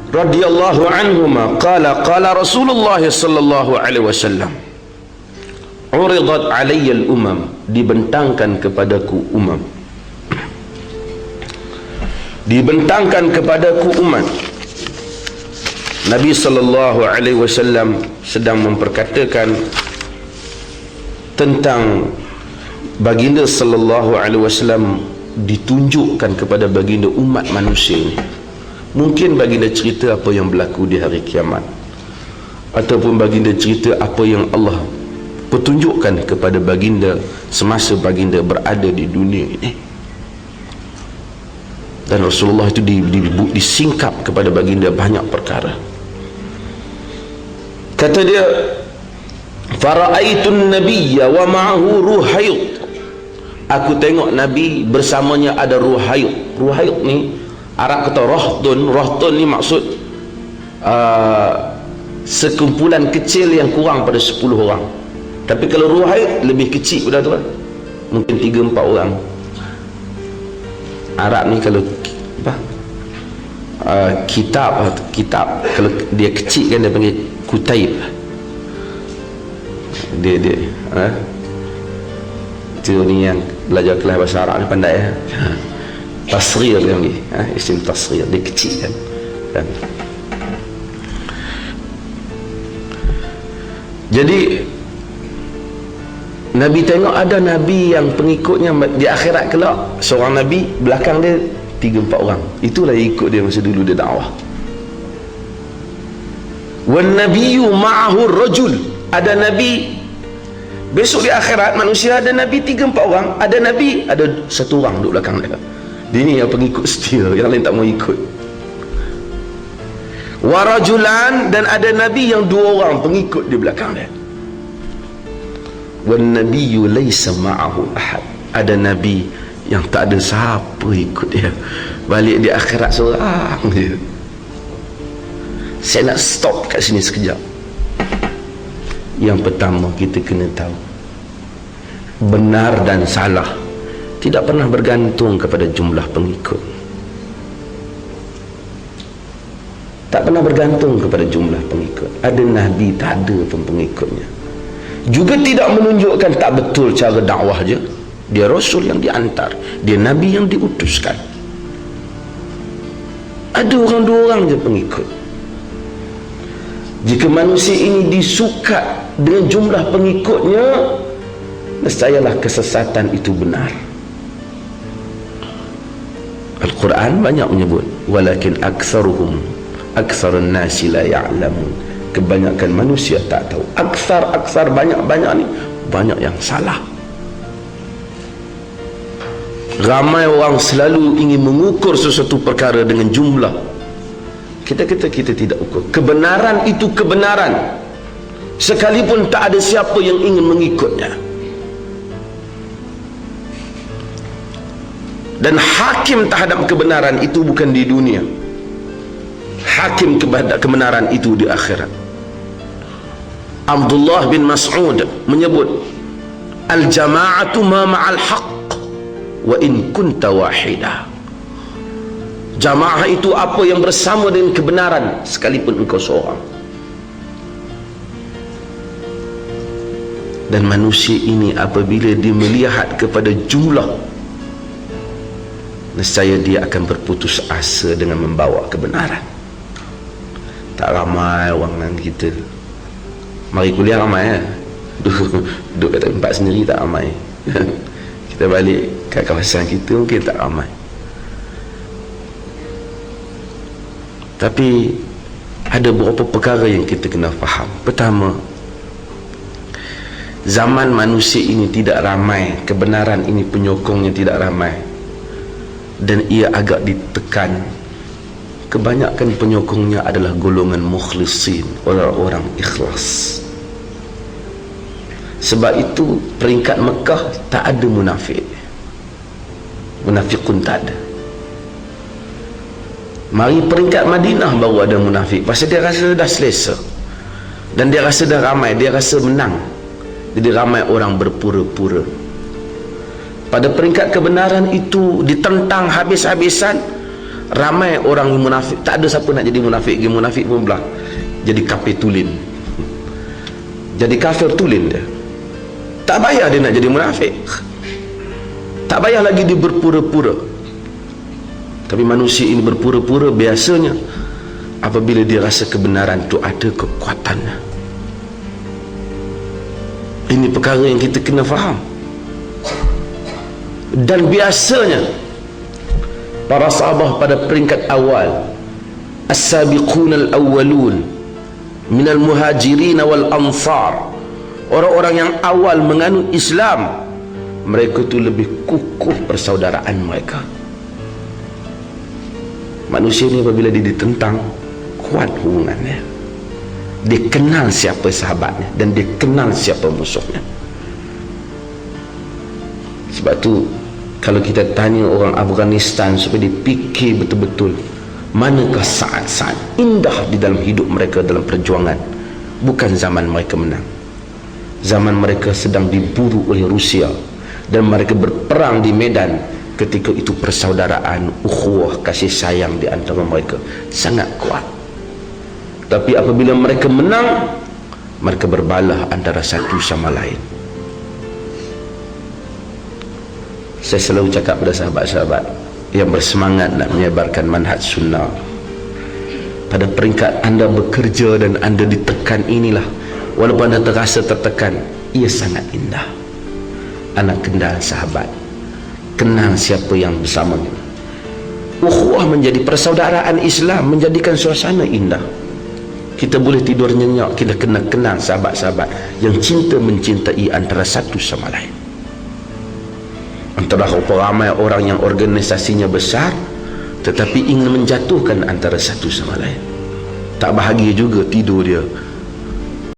radhiyallahu anhuma qala qala Rasulullah sallallahu alaihi wasallam, uridat alayya al-umam, dibentangkan kepadaku umam, dibentangkan kepadaku umat. Nabi sallallahu alaihi wasallam sedang memperkatakan tentang baginda sallallahu alaihi wasallam ditunjukkan kepada baginda umat manusia ini. Mungkin baginda cerita apa yang berlaku di hari kiamat, ataupun baginda cerita apa yang Allah petunjukkan kepada baginda semasa baginda berada di dunia ini. Dan Rasulullah itu disingkap kepada baginda banyak perkara. Kata dia, fara'aitun nabiyya wa ma'ahu ruhayut, aku tengok Nabi bersamanya ada ruhayut. Ruhayut ni Arab kata rohtun. Rohtun ni maksud sekumpulan kecil yang kurang pada 10 orang. Tapi kalau ruhayut lebih kecil pada tu kan, mungkin 3-4 orang. Arab ni kalau apa, kitab kalau dia kecil kan dia panggil kutaib. Dia itu ni yang belajar kelas bahasa Arab ni pandai ya. Tasghir dia panggil, isim tasghir, dia kecil kan. Jadi Nabi tengok ada Nabi yang pengikutnya di akhirat kelak, seorang Nabi belakang dia 3-4 orang. Itulah yang ikut dia masa dulu dia dakwah. Wan nabiyyu ma'ahu rajul, ada Nabi besok di akhirat manusia ada Nabi 3-4 orang, ada Nabi ada 1 orang duduk belakang dia. Dia ni yang pengikut setia, yang lain tak mau ikut. Warajulan, dan ada Nabi yang 2 orang pengikut di belakang dia. Wan nabiyyu laysa ma'ahu ahad, ada Nabi yang tak ada siapa ikut dia, balik di akhirat seorang dia. Saya nak stop kat sini sekejap. Yang pertama kita kena tahu, benar dan salah tidak pernah bergantung kepada jumlah pengikut. Tak pernah bergantung kepada jumlah pengikut. Ada Nabi tak ada pun pengikutnya, juga tidak menunjukkan tak betul cara dakwah je. Dia Rasul yang diantar, dia Nabi yang diutuskan. Ada orang 2 orang je pengikut. Jika manusia ini disukat dengan jumlah pengikutnya, nescayalah kesesatan itu benar. Al-Quran banyak menyebut walakin aktsarun nasi la ya'lamun, kebanyakan manusia tak tahu. Aksar banyak ni banyak yang salah. Ramai orang selalu ingin mengukur sesuatu perkara dengan jumlah. Kita tidak ukur. Kebenaran itu kebenaran, sekalipun tak ada siapa yang ingin mengikutnya. Dan hakim terhadap kebenaran itu bukan di dunia, hakim kepada kebenaran itu di akhirat. Abdullah bin Mas'ud menyebut, al-jama'atu ma ma'al haqq wa in kunta wahidah. Jamaah itu apa yang bersama dengan kebenaran sekalipun engkau seorang. Dan manusia ini apabila dia melihat kepada jumlah, nescaya dia akan berputus asa dengan membawa kebenaran. Tak ramai orang dengan kita. Mari kuliah ramai ya. Duduk kat tempat sendiri tak ramai. Kita balik kat kawasan kita mungkin tak ramai. Tapi ada beberapa perkara yang kita kena faham. Pertama, zaman manusia ini tidak ramai, kebenaran ini penyokongnya tidak ramai, dan ia agak ditekan. Kebanyakan penyokongnya adalah golongan mukhlisin, orang-orang ikhlas. Sebab itu peringkat Mekah tak ada munafik, munafikun tak ada. Mari peringkat Madinah baru ada munafik, pasal dia rasa dah selesa, dan dia rasa dah ramai, dia rasa menang, jadi ramai orang berpura-pura. Pada peringkat kebenaran itu ditentang habis-habisan, Ramai orang yang munafik, tak ada siapa nak jadi munafik. Dia munafik pun belah jadi kafir tulin, jadi kafir tulin dia. Tak payah dia nak jadi munafik, tak payah lagi dia berpura-pura. Tapi manusia ini berpura-pura biasanya apabila dia rasa kebenaran tu ada kekuatannya. Ini perkara yang kita kena faham. Dan biasanya para sahabat pada peringkat awal, as-sabiqun al-awwalun minal muhajirin wal ansar, orang-orang yang awal menganut Islam, mereka tu lebih kukuh persaudaraan mereka. Manusia ni apabila dia ditentang, kuat hubungannya. Dia kenal siapa sahabatnya dan dia kenal siapa musuhnya. Sebab tu kalau kita tanya orang Afghanistan supaya dia fikir betul-betul manakah saat-saat indah di dalam hidup mereka dalam perjuangan, bukan zaman mereka menang. Zaman mereka sedang diburu oleh Rusia dan mereka berperang di medan. Ketika itu persaudaraan, ukhuwah, kasih sayang di antara mereka sangat kuat. Tapi apabila mereka menang, mereka berbalah antara satu sama lain. Saya selalu cakap pada sahabat-sahabat yang bersemangat nak menyebarkan manhaj sunnah, pada peringkat anda bekerja dan anda ditekan inilah, walaupun anda terasa tertekan, ia sangat indah. Anak kenal sahabat, kenal siapa yang bersamanya. Ukhuwah menjadi persaudaraan Islam, menjadikan suasana indah. Kita boleh tidur nyenyak, kita kena kenal sahabat-sahabat yang cinta mencintai antara satu sama lain. Antara ramai orang yang organisasinya besar tetapi ingin menjatuhkan antara satu sama lain. Tak bahagia juga tidur dia